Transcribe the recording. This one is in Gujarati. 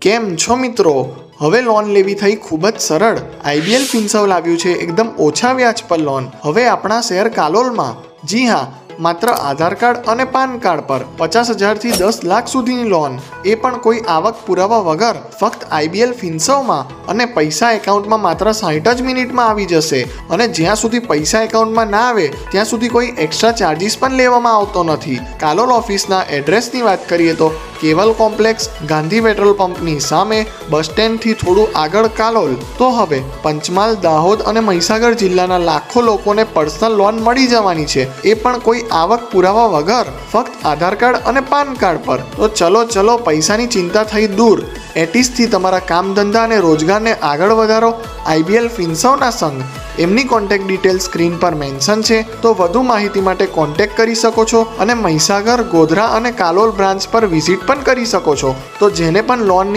કેમ છો મિત્રો? હવે લોન લેવી થઈ ખૂબ જ સરળ. આઈબીએલ ફિનસર્વ લાવ્યું છે એકદમ ઓછા વ્યાજ પર લોન. હવે આપણા શહેર કાલોલમાં. જી હા, માત્ર આધાર કાર્ડ અને પાન કાર્ડ પર 50,000થી 10 લાખ સુધીની લોન, એ પણ કોઈ આવક પુરાવા વગર, ફક્ત આઈબીએલ ફિનસર્વમાં. અને પૈસા એકાઉન્ટમાં માત્ર 60 જ મિનિટમાં આવી જશે. અને જ્યાં સુધી પૈસા એકાઉન્ટમાં ના આવે ત્યાં સુધી કોઈ એક્સ્ટ્રા ચાર્જિસ પણ લેવામાં આવતો નથી. કાલોલ ઓફિસના એડ્રેસની વાત કરીએ તો કેવલ કોમ્પ્લેક્સ, ગાંધી પેટ્રોલ પંપની સામે, બસ સ્ટેન્ડથી થોડું આગળ કાલોલ. તો હવે પંચમહાલ, દાહોદ અને મહીસાગર જિલ્લાના લાખો લોકોને પર્સનલ લોન મળી જવાની છે, એ પણ કોઈ આવક પુરાવા વગર, ફક્ત આધાર કાર્ડ અને પાન કાર્ડ પર. તો ચલો પૈસાની ચિંતા થઈ દૂર. એટીસથી તમારા કામ ધંધા અને રોજગારને આગળ વધારો આઈબીએલ ફિનસર્વના સંગ. એમની કોન્ટેક્ટ ડિટેલ સ્ક્રીન પર મેન્શન છે, તો વધુ માહિતી માટે કોન્ટેક્ટ કરી શકો છો અને મહીસાગર, ગોધરા અને કાલોલ બ્રાન્ચ પર વિઝિટ પણ કરી શકો છો. તો જેને પણ લોનની